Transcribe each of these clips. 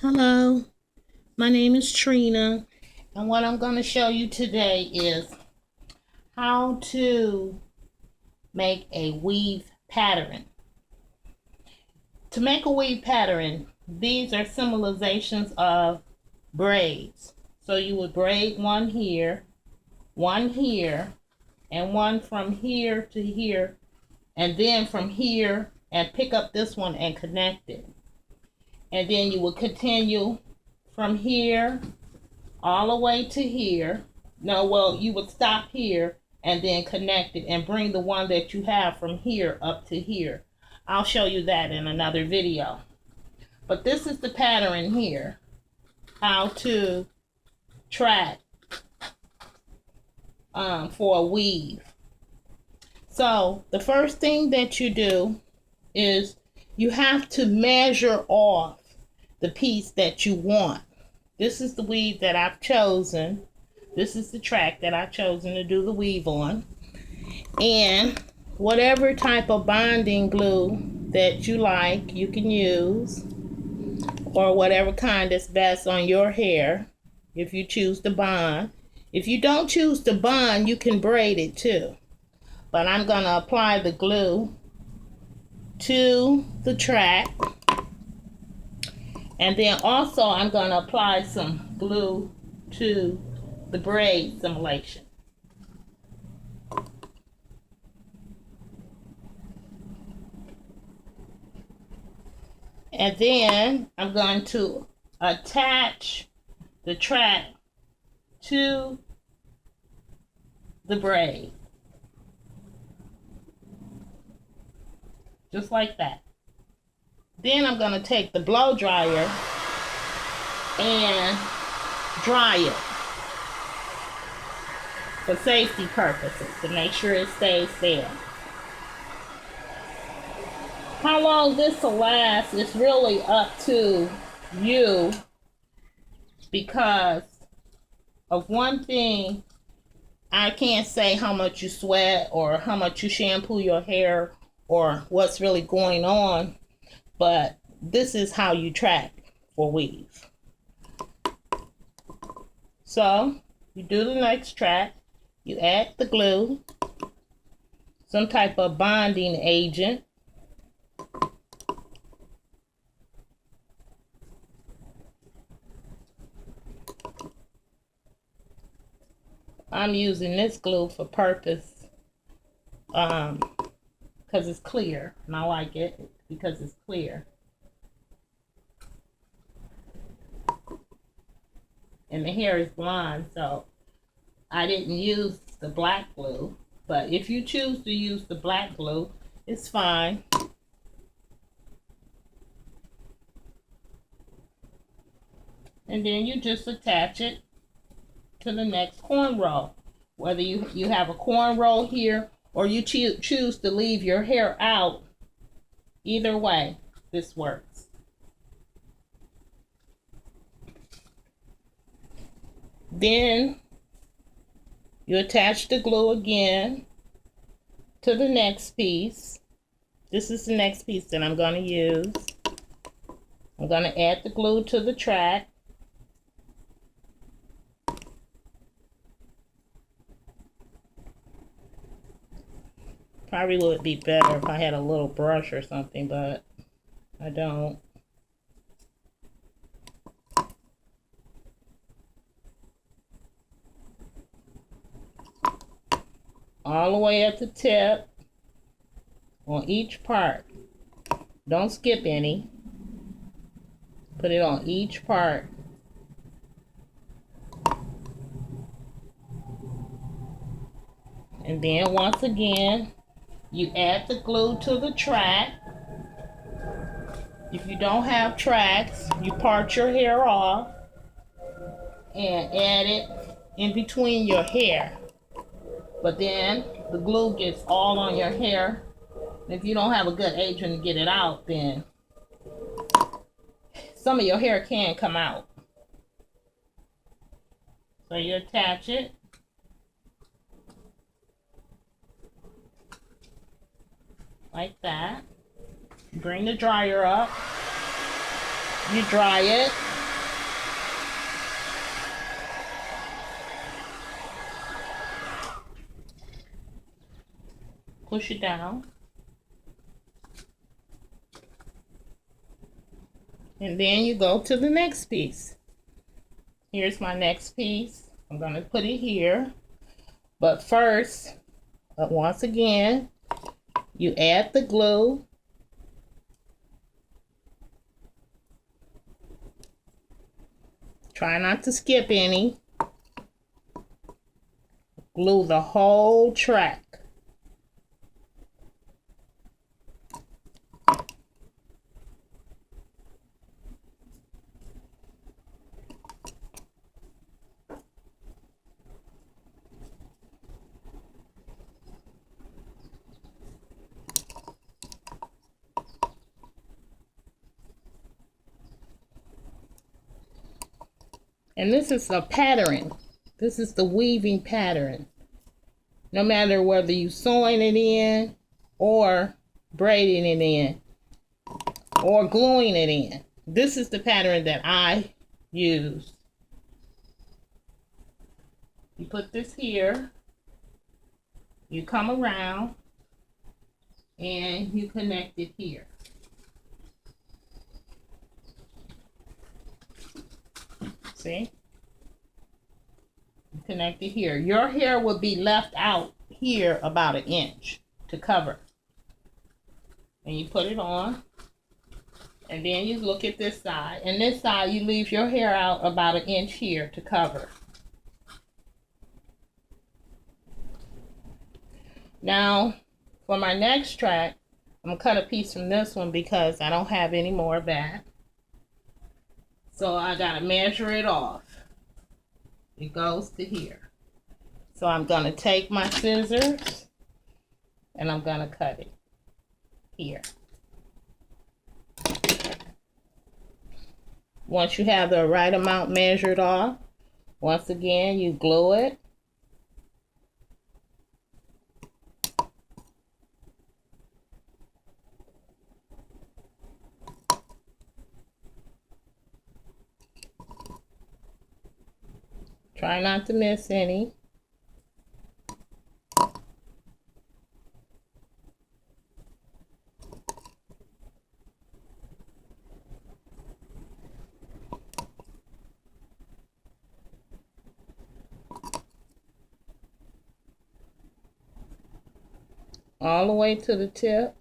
Hello, my name is Trina, and what I'm going to show you today is how to make a weave pattern. To make a weave pattern, these are symbolizations of braids. So you would braid one here, and one from here to here, and then from here and pick up this one and connect it. And then you would continue from here all the way to here. No, well, you would stop here and then connect it and bring the one that you have from here up to here. I'll show you that in another video. But this is the pattern here, how to track for a weave. So the first thing that you do is you have to measure off the piece that you want. This is the weave that I've chosen. This is the track that I've chosen to do the weave on. And whatever type of bonding glue that you like, you can use, or whatever kind is best on your hair if you choose to bond. If you don't choose to bond, you can braid it too. But I'm going to apply the glue to the track. And then also I'm going to apply some glue to the braid simulation. And then I'm going to attach the track to the braid. Just like that. Then I'm going to take the blow dryer and dry it for safety purposes to make sure it stays there. How long this will last is really up to you, because of one thing, I can't say how much you sweat or how much you shampoo your hair or what's really going on, but this is how you track for weave. So you do the next track, you add the glue, some type of bonding agent, I'm using this glue for purpose because it's clear, and I like it because it's clear. And the hair is blonde, so I didn't use the black glue. But if you choose to use the black glue, it's fine. And then you just attach it to the next cornrow. Whether you have a cornrow here or you choose to leave your hair out, either way, this works. Then you attach the glue again to the next piece. This is the next piece that I'm going to use. I'm going to add the glue to the track. Probably would be better if I had a little brush or something, but I don't. All the way at the tip on each part. Don't skip any. Put it on each part. And then once again, you add the glue to the track. If you don't have tracks, you part your hair off and add it in between your hair. But then the glue gets all on your hair. If you don't have a good agent to get it out, then some of your hair can come out. So you attach it. Like that. Bring the dryer up. You dry it. push it down. And then you go to the next piece. Here's my next piece. I'm going to put it here. But first, once again, you add the glue. Try not to skip any. Glue the whole track. And this is a pattern. This is the weaving pattern. No matter whether you're sewing it in or braiding it in or gluing it in. This is the pattern that I use. You put this here. You come around and you connect it here. See? Connect it here. Your hair will be left out here about 1 inch to cover. And you put it on. And then you look at this side. And this side you leave your hair out about 1 inch here to cover. Now, for my next track, I'm going to cut a piece from this one because I don't have any more of that. So I got to measure it off. It goes to here. So I'm going to take my scissors and I'm going to cut it here. Once you have the right amount measured off, once again you glue it. Try not to miss any. All the way to the tip.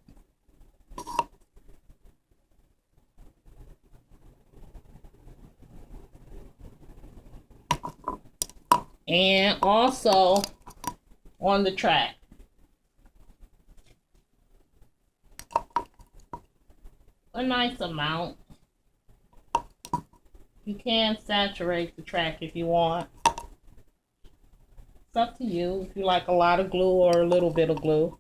And also on the track. A nice amount. You can saturate the track if you want. It's up to you if you like a lot of glue or a little bit of glue.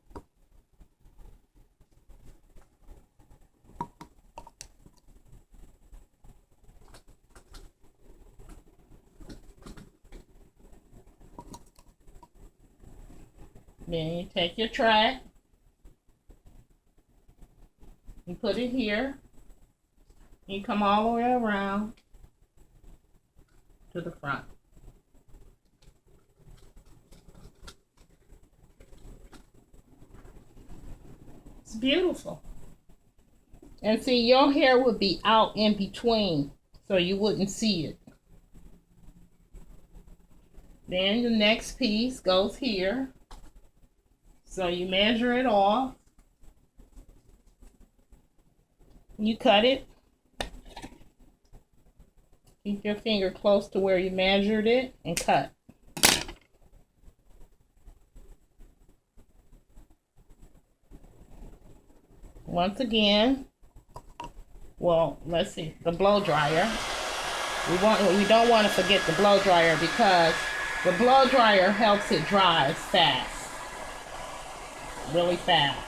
Then you take your track, you put it here, you come all the way around to the front. It's beautiful. And see, your hair would be out in between, so you wouldn't see it. Then the next piece goes here. So you measure it off. You cut it. Keep your finger close to where you measured it and cut. Once again, well, let's see, the blow dryer. We don't want to forget the blow dryer because the blow dryer helps it dry fast. Really fast.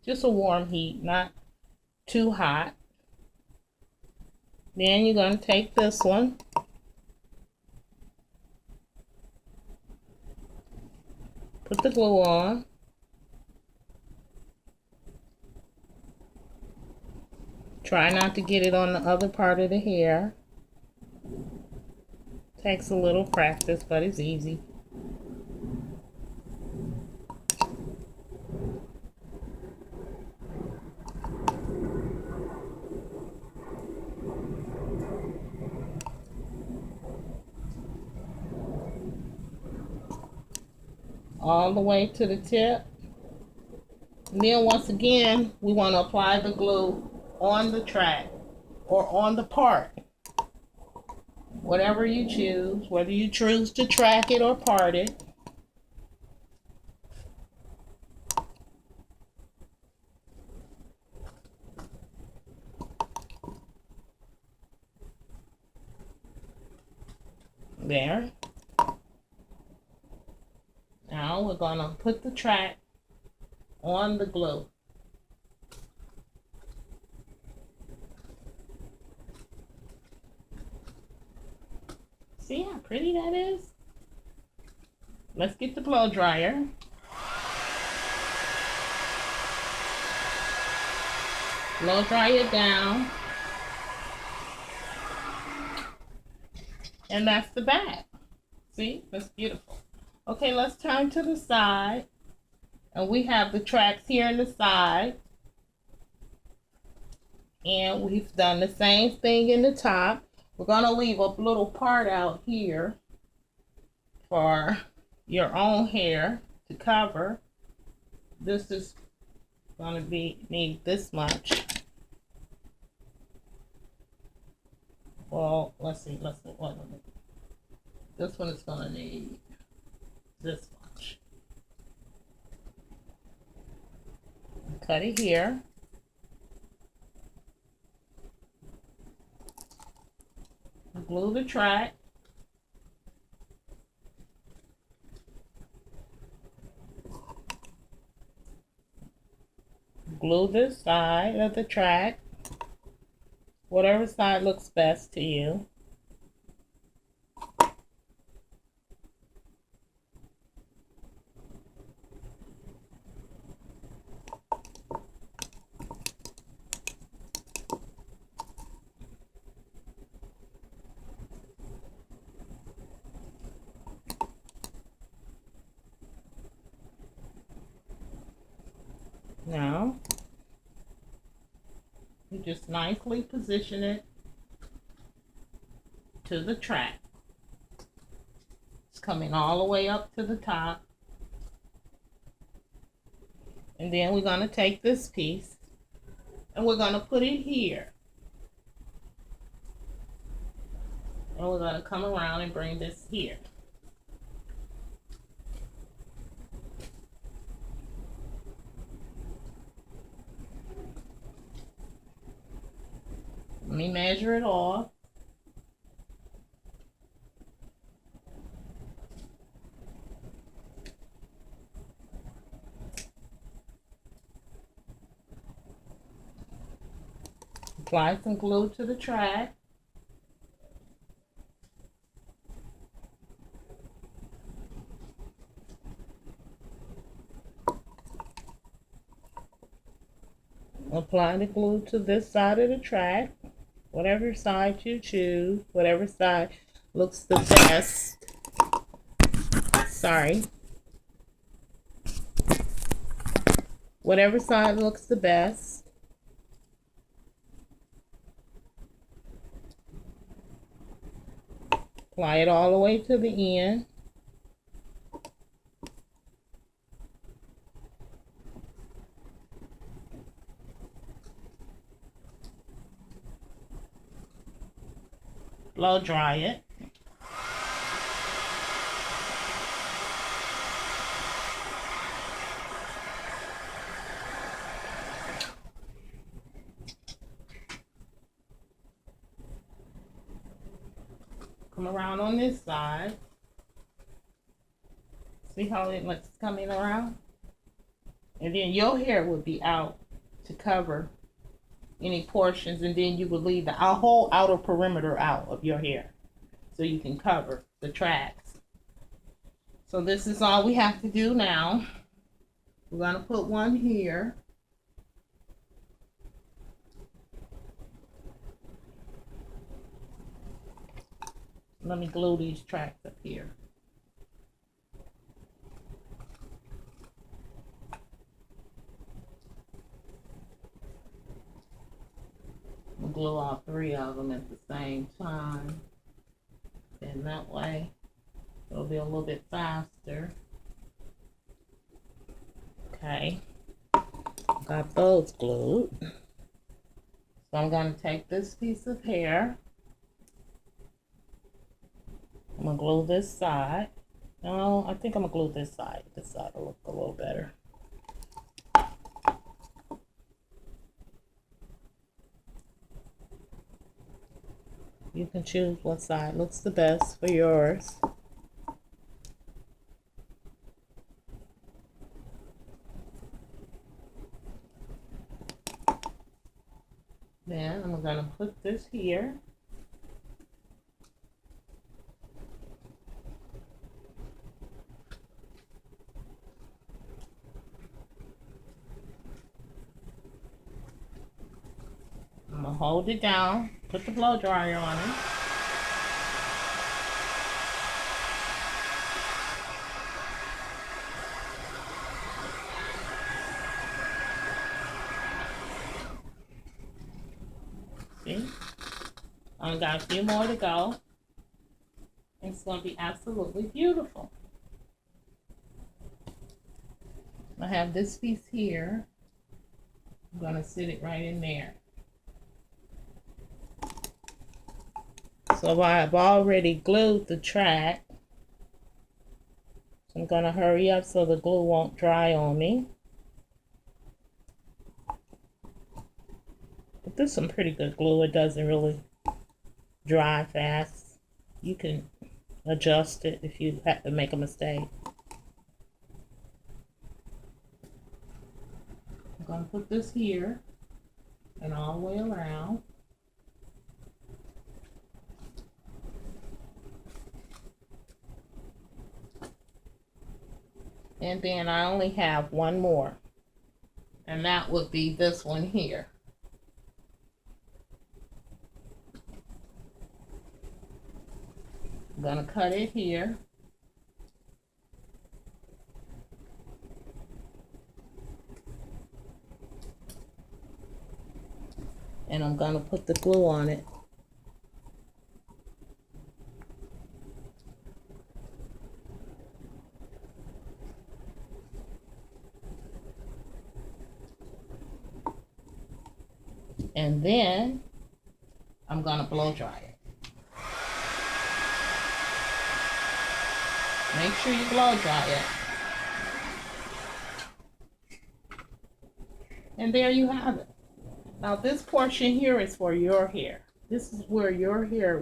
Just a warm heat, not too hot. Then you're going to take this one. Put the glue on. Try not to get it on the other part of the hair. Takes a little practice, but it's easy. all the way to the tip. And then once again, we want to apply the glue on the track or on the part. Whatever you choose, whether you choose to track it or part it. There. Now we're going to put the track on the glue. See how pretty that is? Let's get the blow dryer. Blow dry it down. And that's the back. See? That's beautiful. Okay, let's turn to the side. And we have the tracks here in the side. And we've done the same thing in the top. We're going to leave a little part out here for your own hair to cover. This is going to need this much. Well, let's see. This one is going to need this much. Cut it here. Glue the track. Glue this side of the track. Whatever side looks best to you. Now, you just nicely position it to the track. It's coming all the way up to the top. And then we're going to take this piece and we're going to put it here. And we're going to come around and bring this here. Let me measure it off. Apply some glue to the track. Apply the glue to this side of the track. Whatever side you choose, whatever side looks the best. Sorry. Whatever side looks the best. Apply it all the way to the end. Blow dry it. Come around on this side. See how it's coming around? And then your hair would be out to cover any portions, and then you would leave the whole outer perimeter out of your hair so you can cover the tracks. So this is all we have to do now. We're going to put one here. Let me glue these tracks up here. We'll glue all three of them at the same time. And that way it'll be a little bit faster. Okay, got those glued. So I'm going to take this piece of hair. I'm going to glue this side. No, I think I'm going to glue this side. This side will look a little better. You can choose what side looks the best for yours. Then I'm going to put this here. I'm going to hold it down, put the blow dryer on it. See? I got a few more to go. It's going to be absolutely beautiful. I have this piece here. I'm going to sit it right in there. So I've already glued the track. So I'm going to hurry up so the glue won't dry on me. But this is some pretty good glue. It doesn't really dry fast. You can adjust it if you have to make a mistake. I'm going to put this here and all the way around. And then I only have one more. And that would be this one here. I'm going to cut it here. And I'm going to put the glue on it. And then I'm going to blow dry it. Make sure you blow dry it. And there you have it. Now this portion here is for your hair. This is where your hair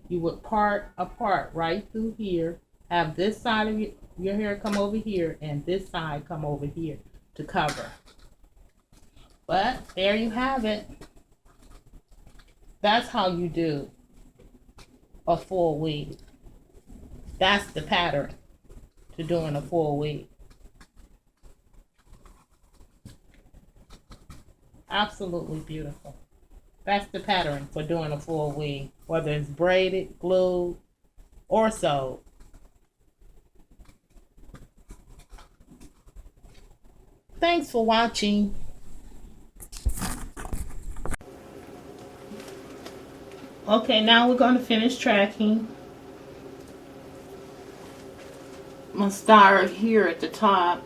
you would part apart right through here. Have this side of your hair come over here and this side come over here to cover. But there you have it. That's how you do a full weave. That's the pattern to doing a full weave. Absolutely beautiful. That's the pattern for doing a full weave, whether it's braided, glued, or sewed. Thanks for watching. Okay, now we're going to finish tracking. I'm going to start here at the top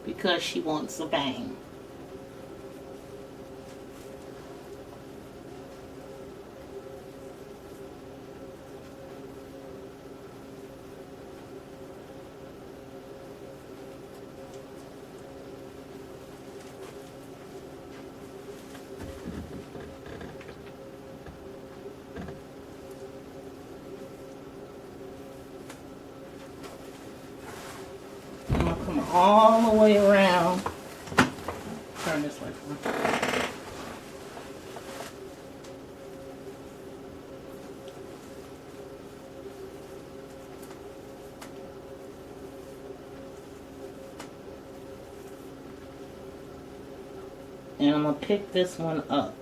because she wants a bang. I'm going to come all the way around. Turn this way. And I'm going to pick this one up.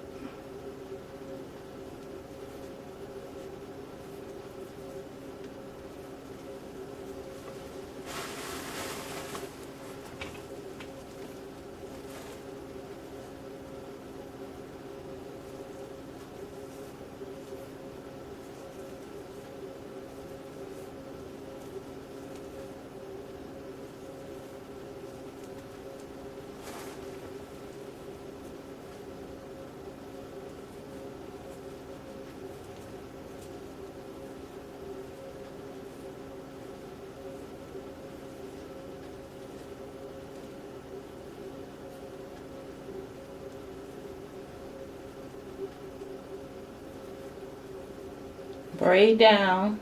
braid down.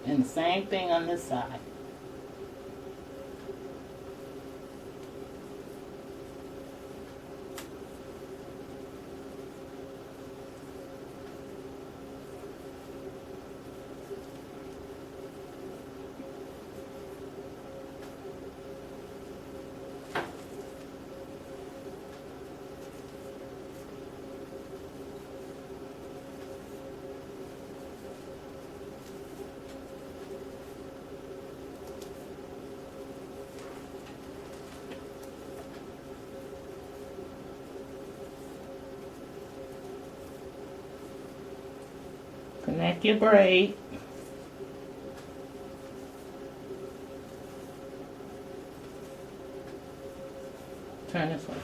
And the same thing on this side. Connect your braid. Turn this way.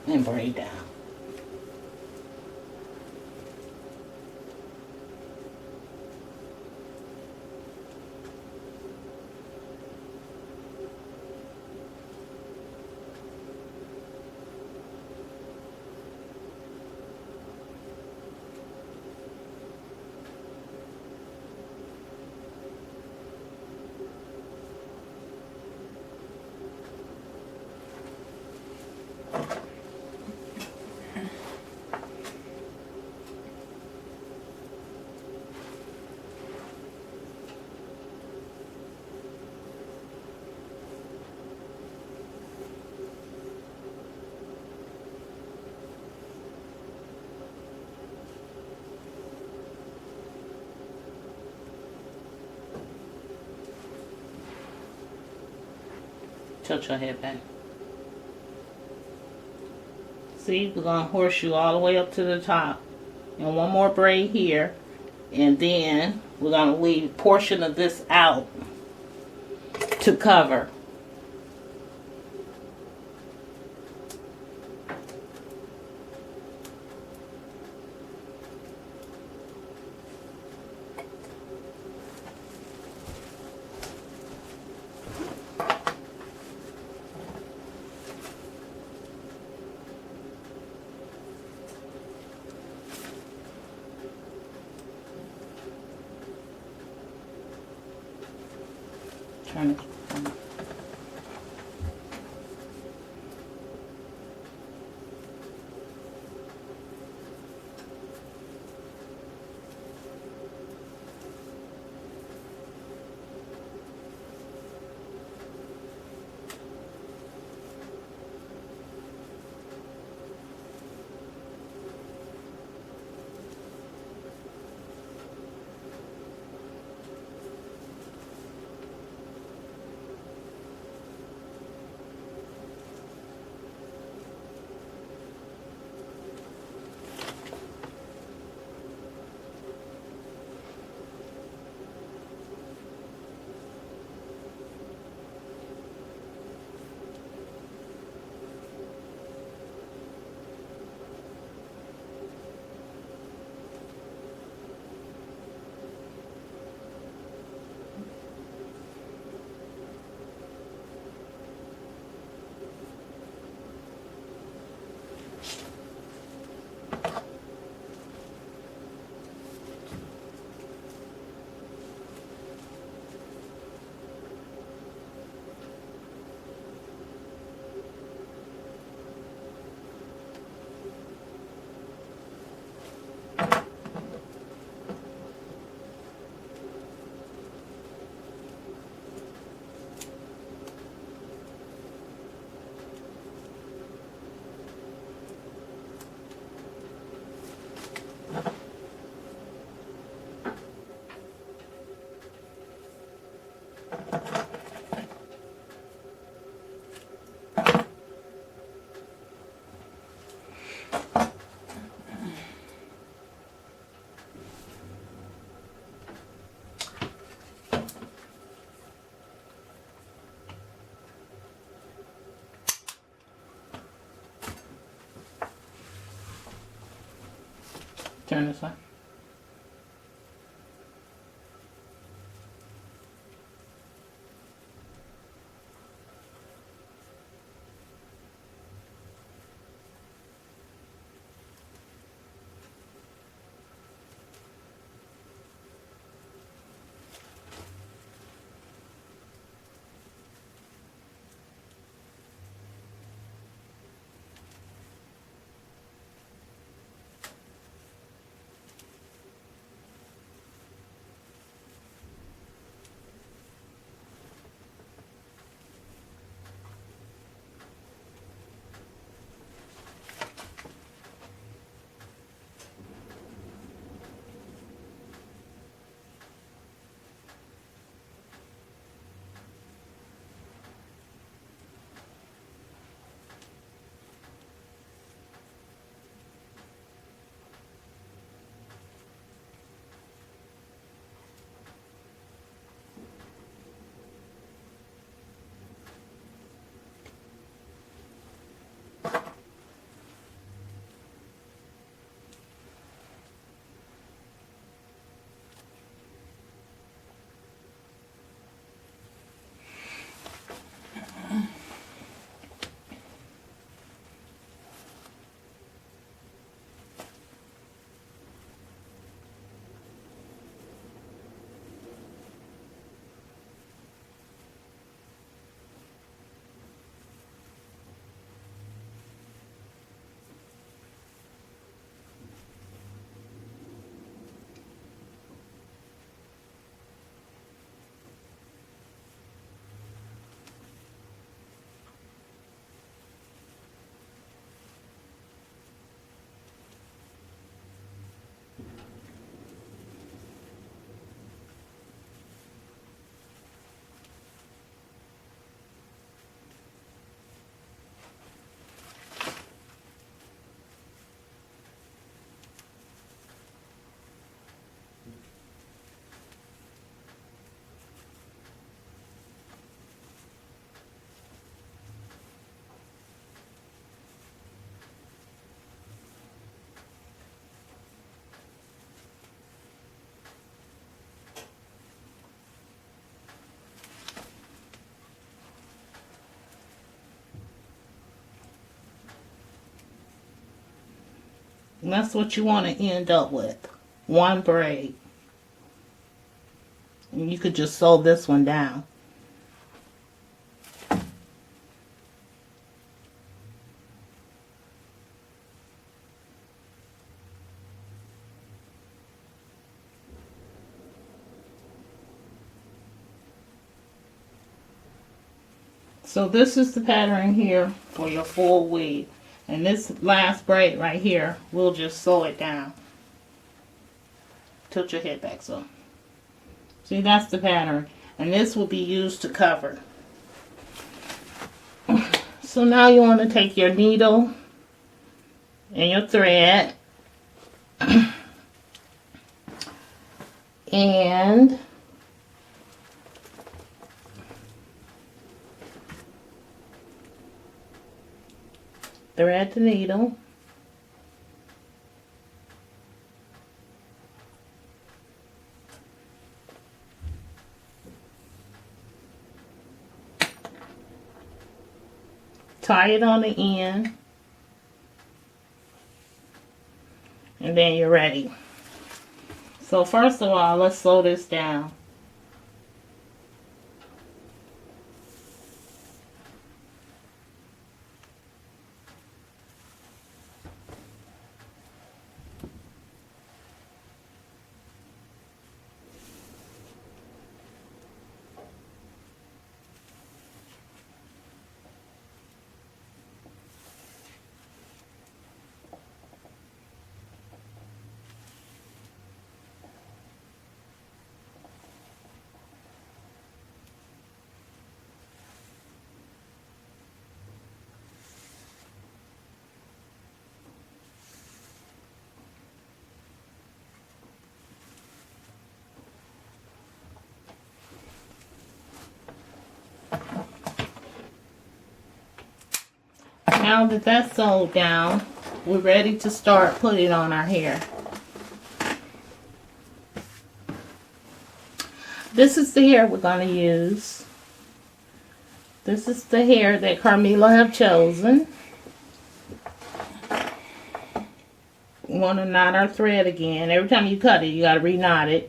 And braid down. Tilt your head back. See, we're going to horseshoe all the way up to the top. And one more braid here. And then we're going to leave a portion of this out to cover. Turn it. turn this way. And that's what you want to end up with. One braid. And you could just sew this one down. So this is the pattern here for your full weave. And this last braid right here, we'll just sew it down. Tilt your head back so. See, that's the pattern. And this will be used to cover. So now you want to take your needle and your thread and thread the needle. Tie it on the end. And then you're ready. So first of all, let's sew this down. Now that that's sewed down, we're ready to start putting on our hair. This is the hair we're going to use. This is the hair that Carmela have chosen. We want to knot our thread again. Every time you cut it, you got to re-knot it.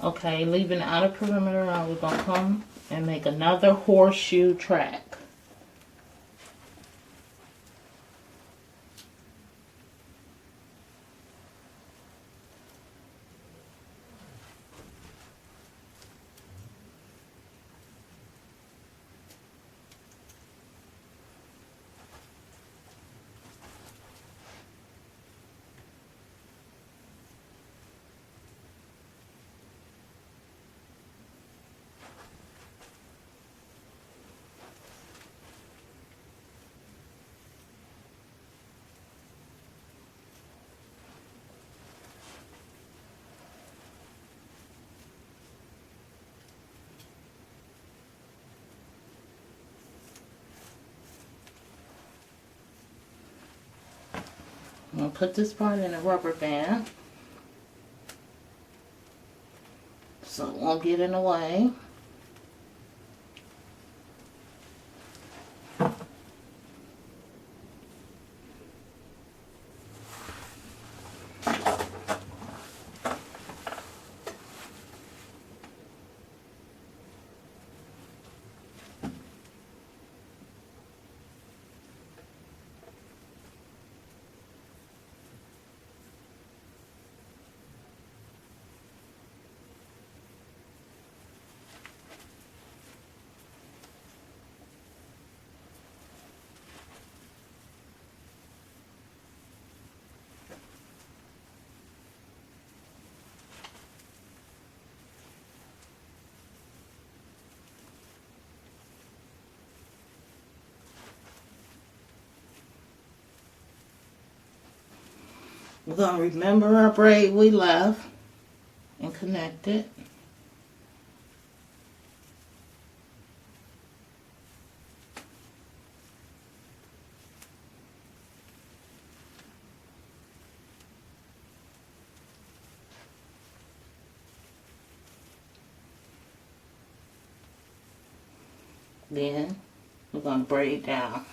Okay, leaving the outer perimeter out, we're going to come and make another horseshoe track. I'm going to put this part in a rubber band so it won't get in the way. We're going to remember our braid we left and connect it. Then we're going to braid down.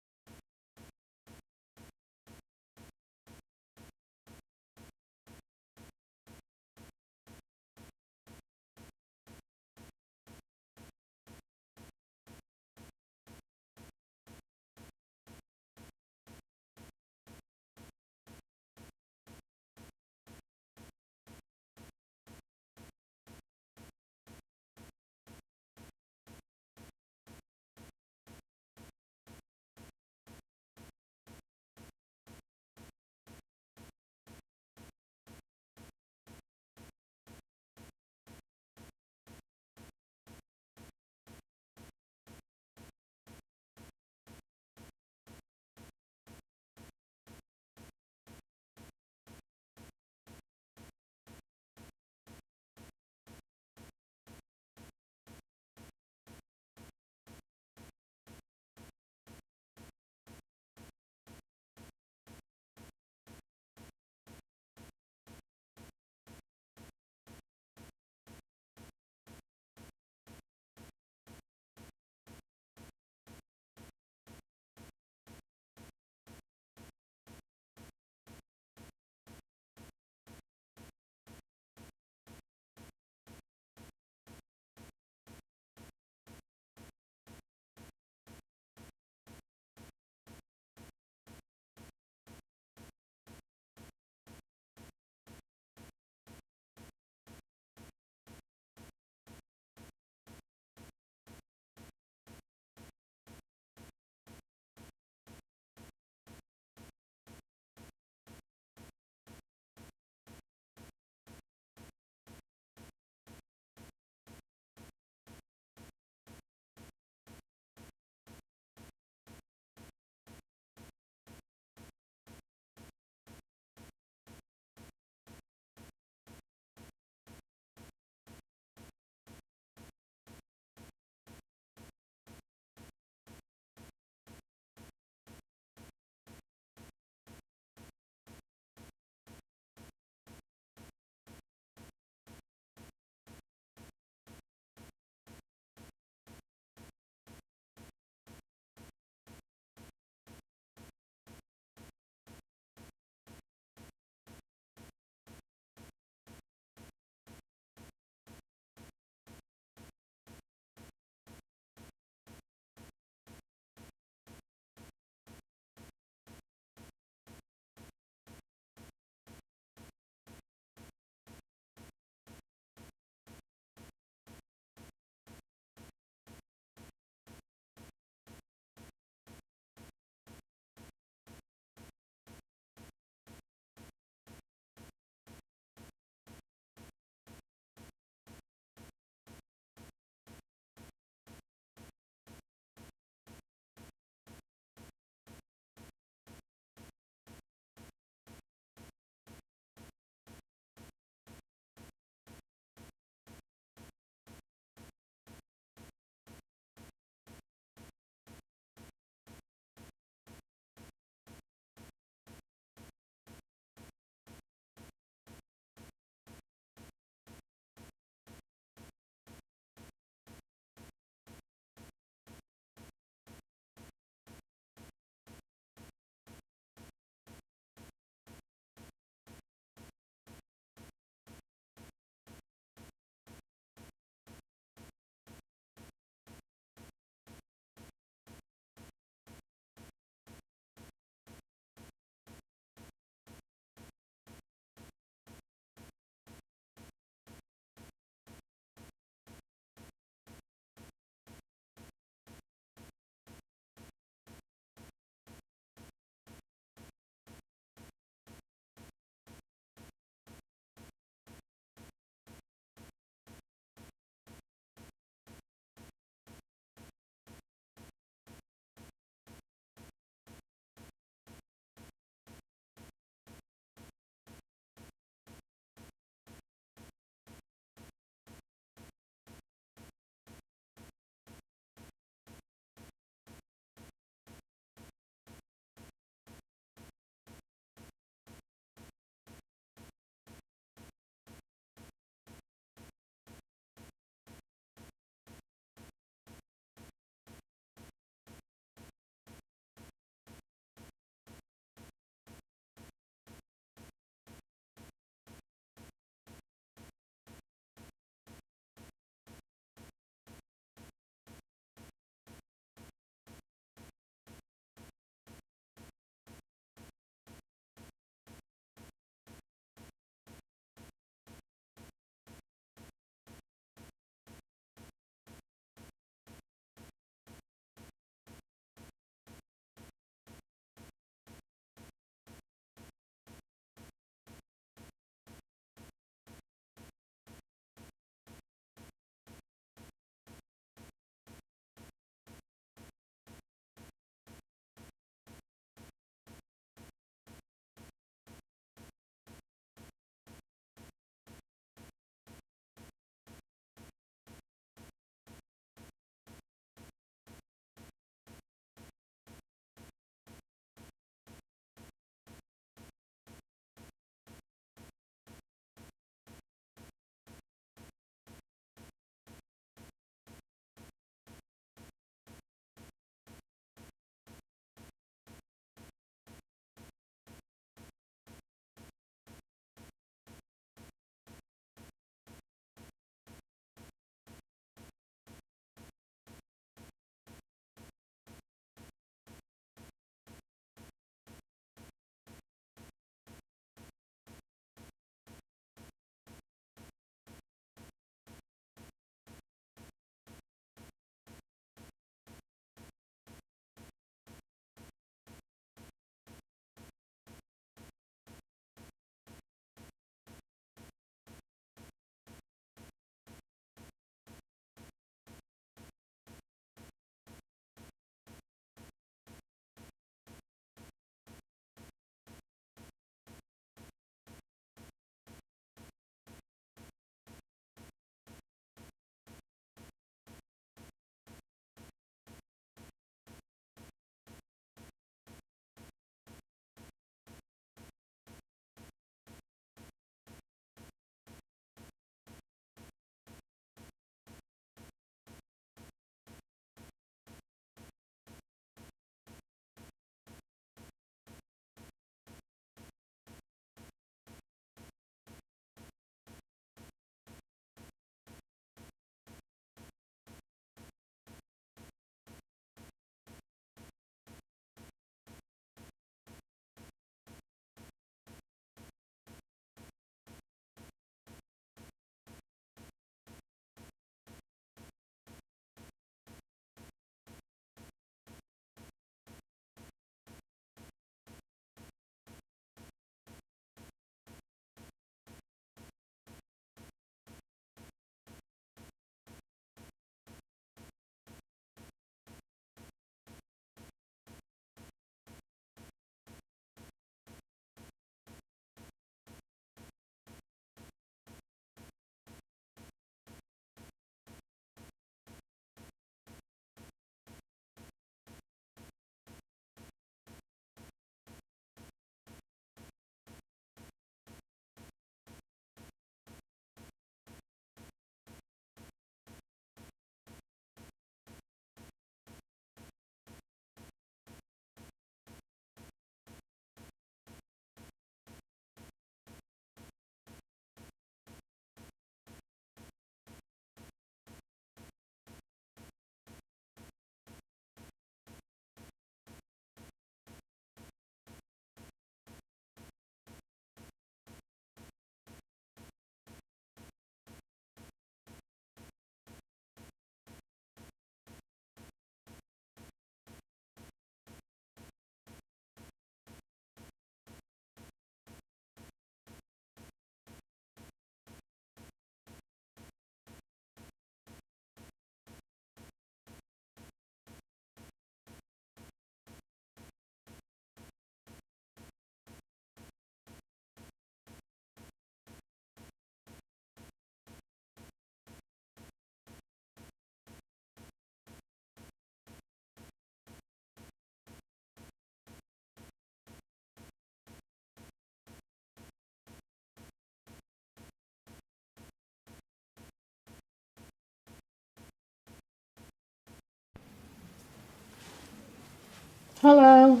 Hello.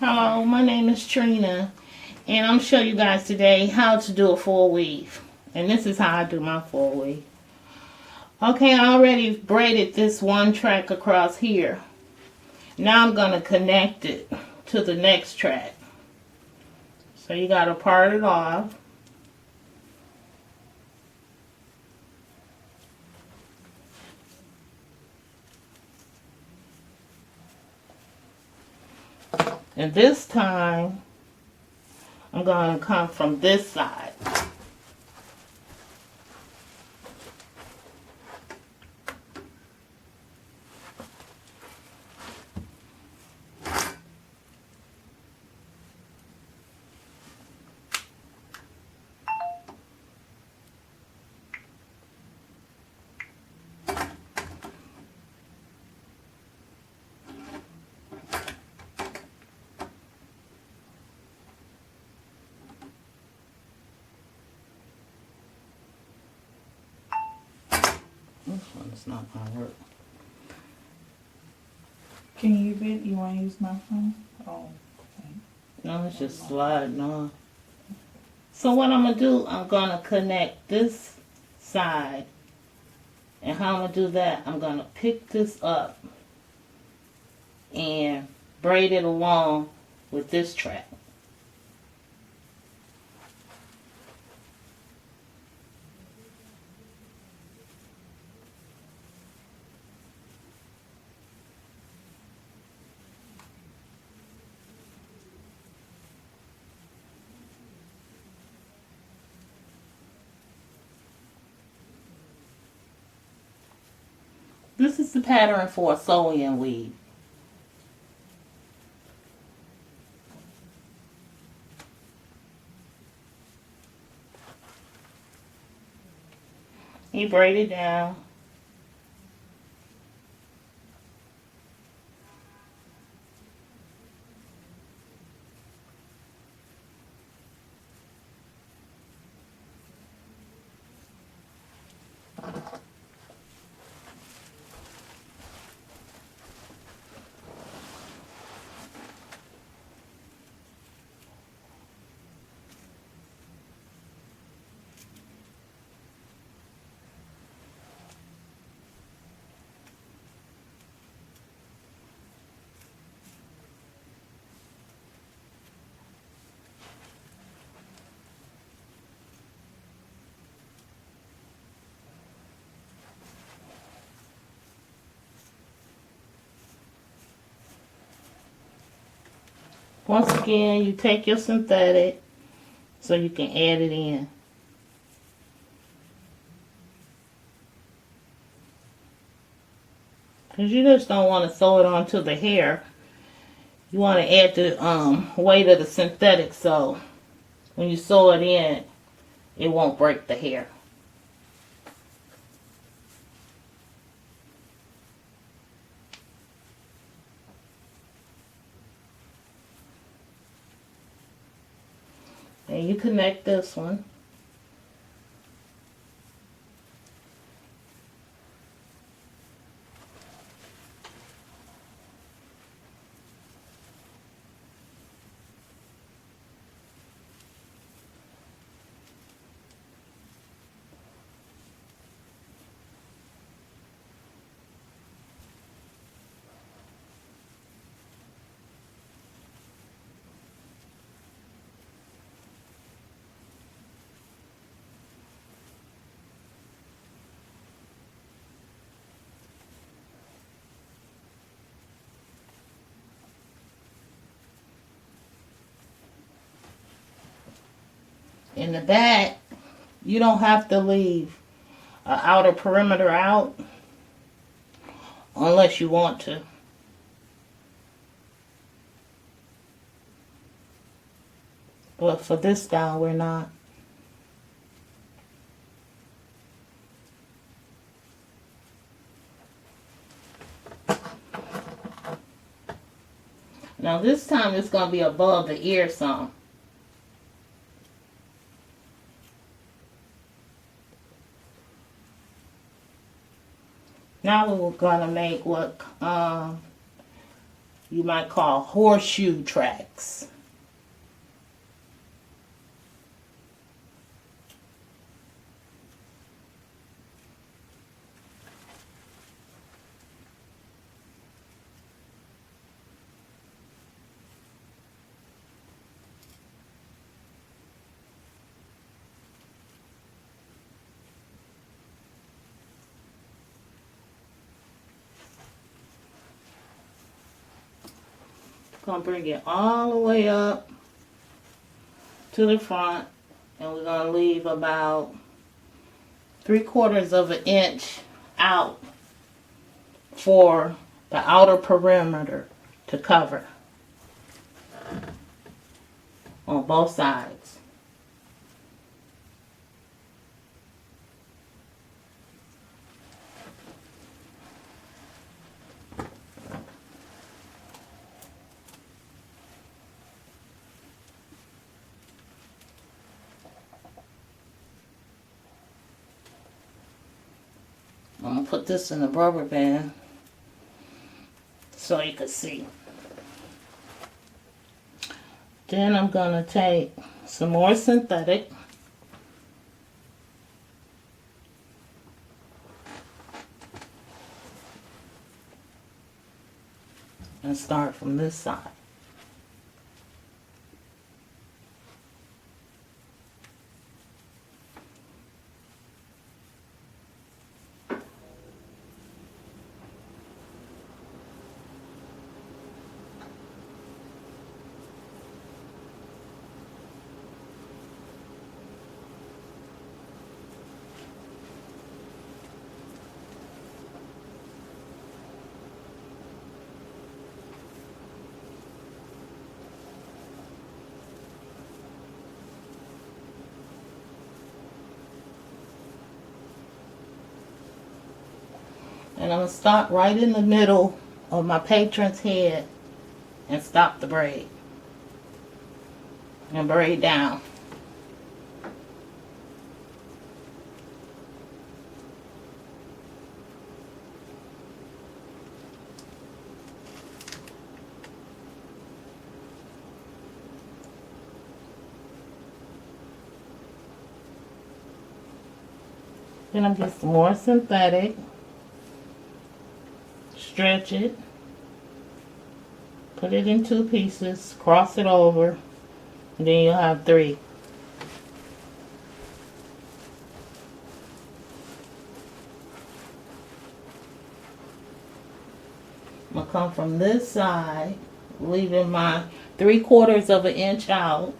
Hello, my name is Trina, and I'm showing you guys today how to do a full weave. And this is how I do my full weave. Okay, I already braided this one track across here. Now I'm going to connect it to the next track. So you got to part it off. And this time, I'm going to come from this side. This one's not going to work. Can you use it? You want to use my phone? Oh, okay. No, it's just sliding on. So what I'm going to do, I'm going to connect this side. And how I'm going to do that, I'm going to pick this up and braid it along with this track. This is the pattern for a sew-in weave. You braid it down. Once again, you take your synthetic so you can add it in. Because you just don't want to sew it onto the hair. You want to add the weight of the synthetic so when you sew it in, it won't break the hair. And you connect this one. In the back, you don't have to leave an outer perimeter out unless you want to. But for this style, we're not. Now this time it's going to be above the ear some. Now we're going to make what you might call horseshoe tracks. Gonna bring it all the way up to the front, and we're gonna leave about 3/4 of an inch out for the outer perimeter to cover on both sides. I'm gonna put this in a rubber band so you can see. Then I'm gonna take some more synthetic and start from this side. And I'm going to start right in the middle of my patron's head and stop the braid. And braid down. Then I'm going to get some more synthetic. Stretch it, put it in 2 pieces, cross it over, and then you'll have 3. I'm going to come from this side, leaving my 3/4 of an inch out.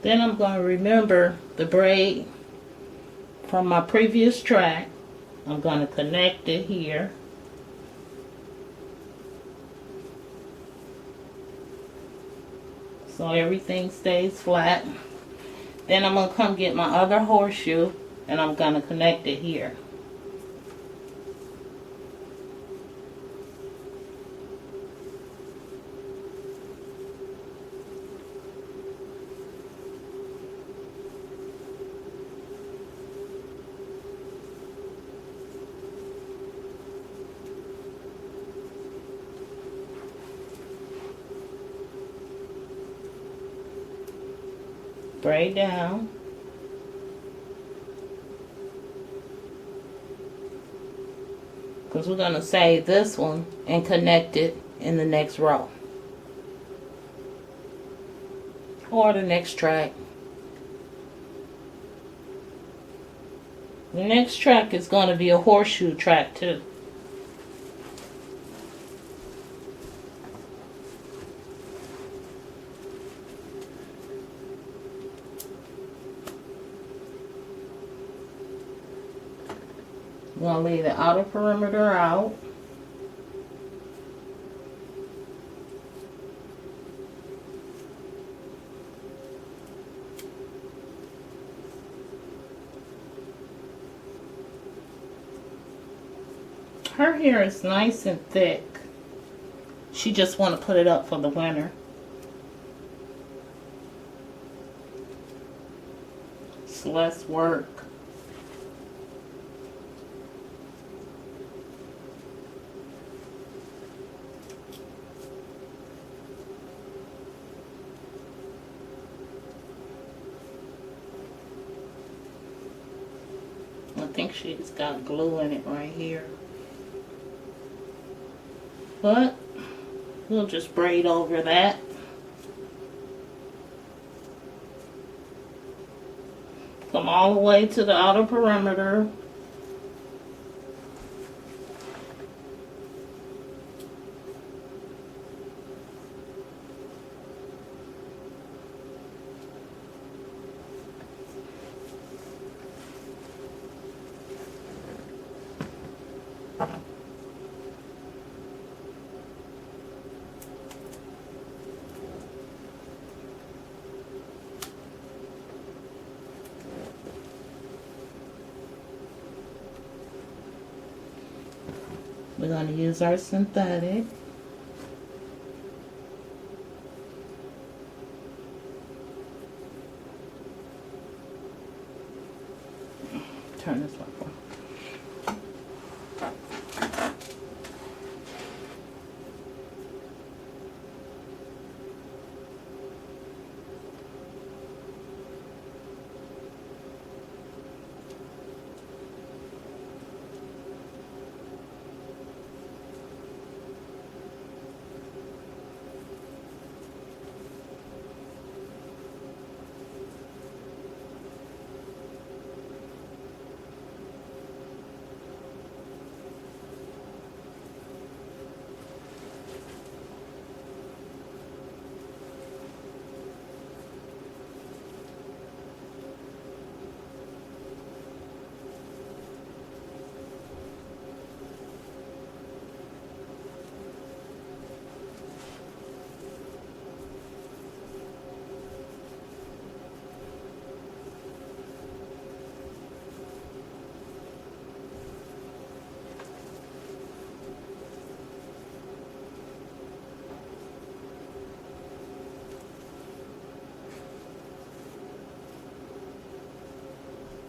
Then I'm going to remember the braid from my previous track. I'm going to connect it here. So everything stays flat. Then I'm going to come get my other horseshoe and I'm going to connect it here. Braid down. Because we're going to save this one and connect it in the next row. Or the next track. The next track is going to be a horseshoe track too. We're going to leave the outer perimeter out. Her hair is nice and thick. She just want to put it up for the winter. It's less work. I think she's got glue in it right here. But we'll just braid over that. Come all the way to the outer perimeter. We're going to use our synthetic. Turn this one on.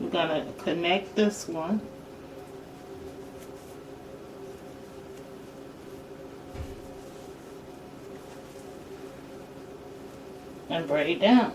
We're going to connect this one. And braid down.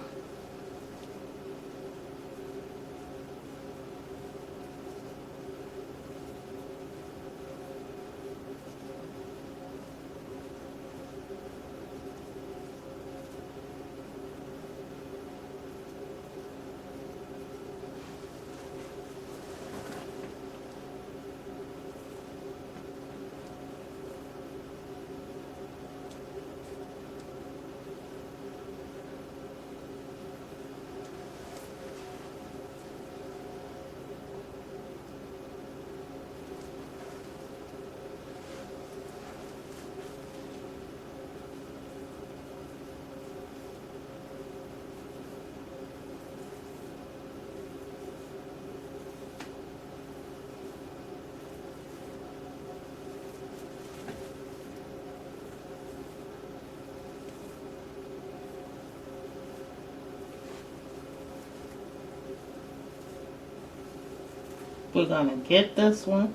We're going to get this one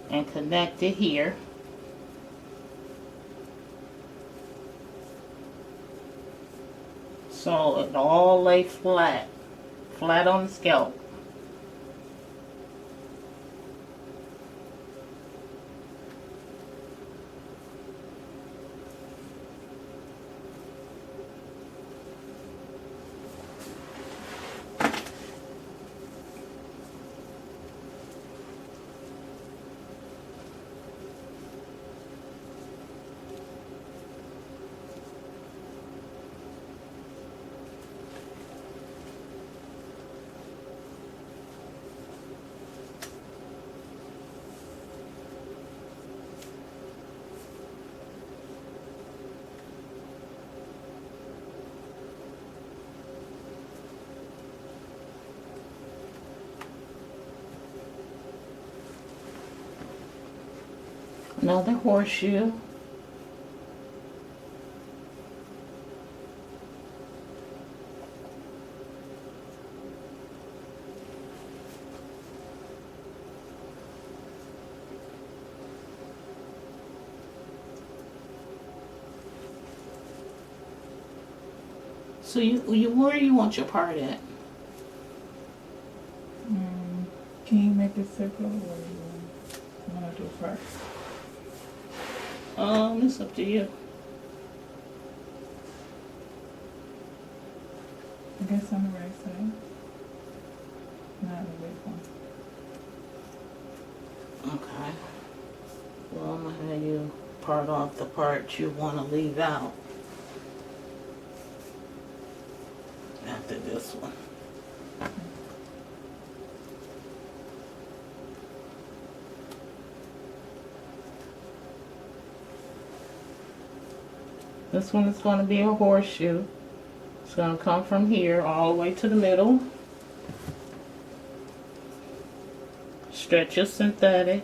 and connect it here. So it all lay flat on the scalp. Another horseshoe. So where do you want your part at? Can you make it circle, or you wanna do first? It's up to you. I guess on the right side. Not the big one. Okay. Well, I'm gonna have you part off the part you want to leave out after this one. This one is going to be a horseshoe. It's going to come from here all the way to the middle. Stretch your synthetic.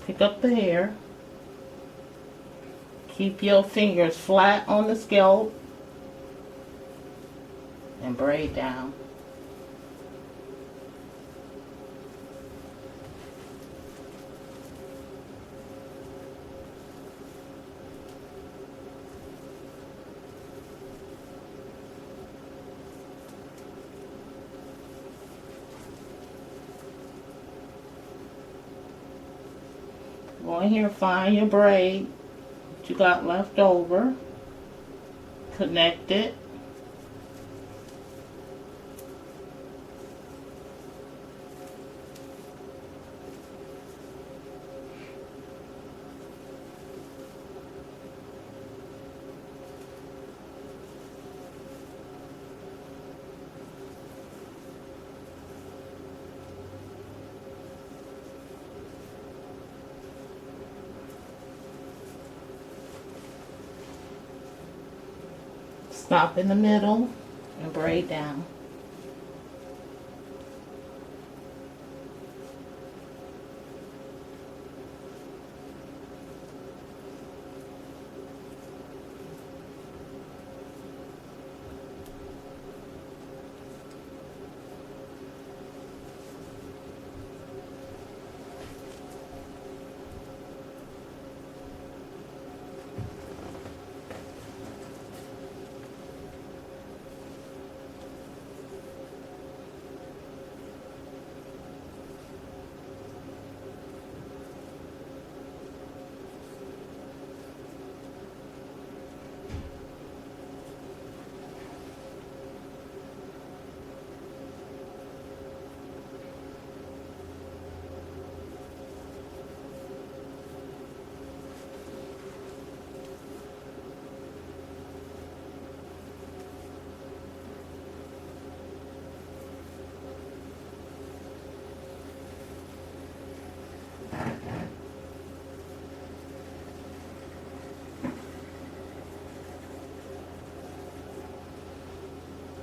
Pick up the hair. Keep your fingers flat on the scalp and braid down. Go in here, find your braid that you got left over. Connect it. Stop in the middle and braid down.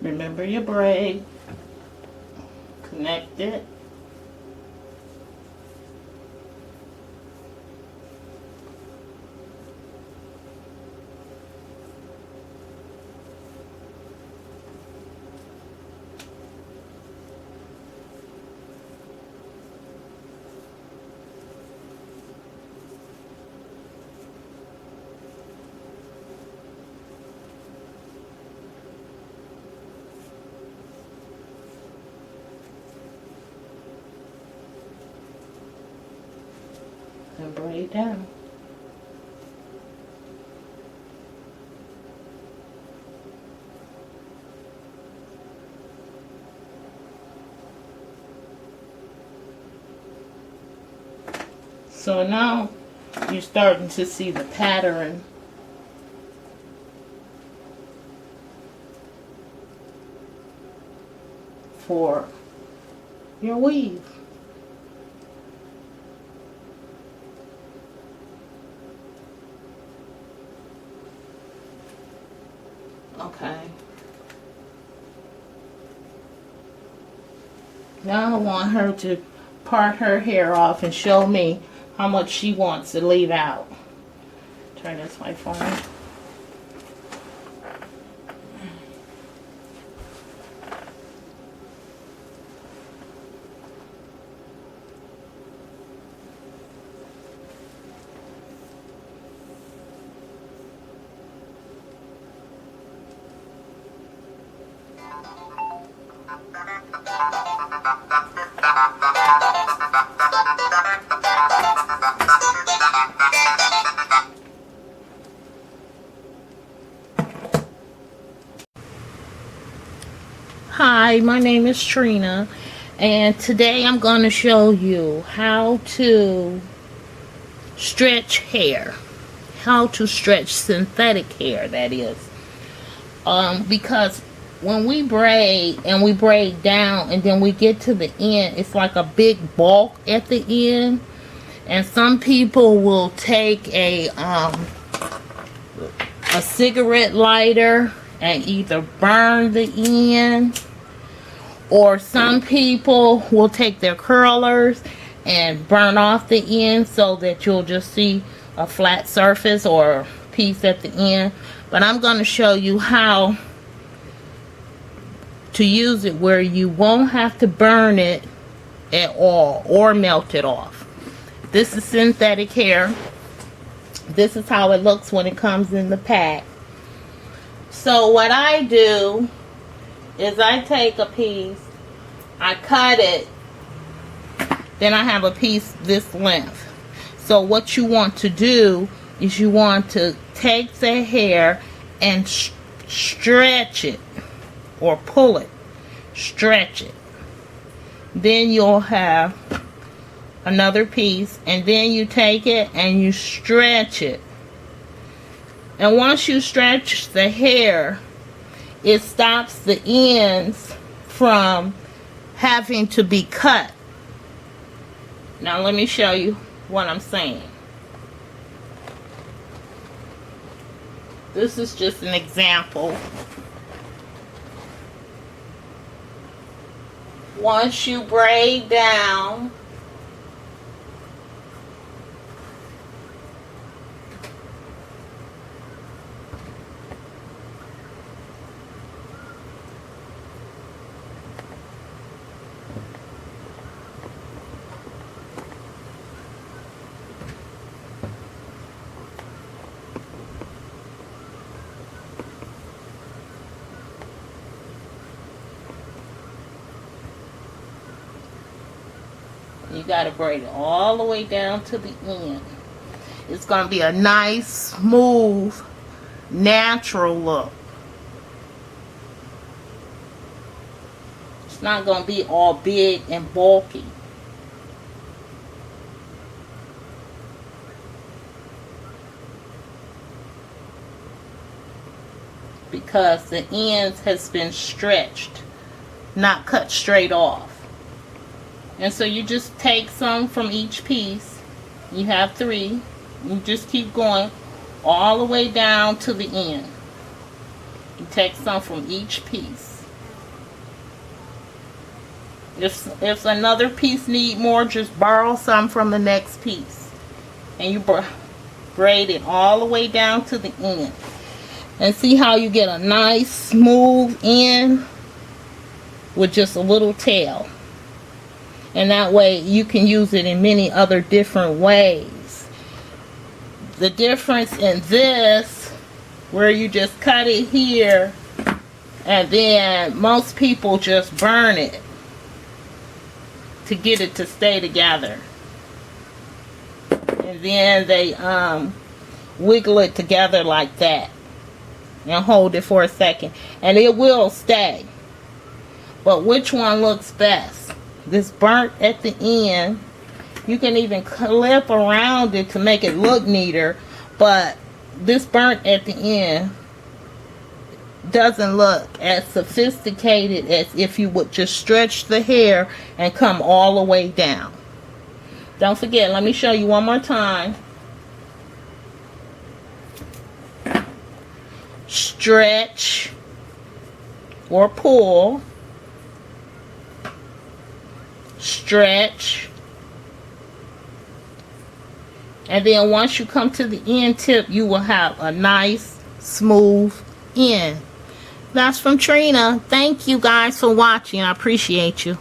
Remember your braid. Connect it. And braid down. So now you're starting to see the pattern for your weave. Okay. Now I want her to part her hair off and show me how much she wants to leave out. Turn this my phone. Hi, my name is Trina, and today I'm going to show you how to stretch hair. How to stretch synthetic hair, that is. Because when we braid and we braid down and then we get to the end, it's like a big bulk at the end. And some people will take a cigarette lighter and either burn the end, or some people will take their curlers and burn off the end so that you'll just see a flat surface or piece at the end. But I'm going to show you how to use it where you won't have to burn it at all or melt it off. This is synthetic hair. This is how it looks when it comes in the pack. So what I do is I take a piece, I cut it, then I have a piece this length. So what you want to do is you want to take the hair and stretch it or pull it, stretch it. Then you'll have another piece, and then you take it and you stretch it. And once you stretch the hair, it stops the ends from having to be cut. Now let me show you what I'm saying. This is just an example. Once you braid down, you got to braid it all the way down to the end. It's going to be a nice, smooth, natural look. It's not going to be all big and bulky. Because the ends has been stretched, not cut straight off. And so you just take some from each piece. You have 3. You just keep going all the way down to the end. You take some from each piece. If another piece need more, just borrow some from the next piece. And you braid it all the way down to the end. And see how you get a nice smooth end with just a little tail. And that way you can use it in many other different ways. The difference in this, where you just cut it here, and then most people just burn it to get it to stay together. And then they wiggle it together like that. And hold it for a second. And it will stay. But which one looks best? This burnt at the end. You can even clip around it to make it look neater, but this burnt at the end doesn't look as sophisticated as if you would just stretch the hair and come all the way down. Don't forget, let me show you one more time. Stretch or pull. stretch. And then once you come to the end tip, you will have a nice, smooth end. That's from Trina. Thank you guys for watching. I appreciate you.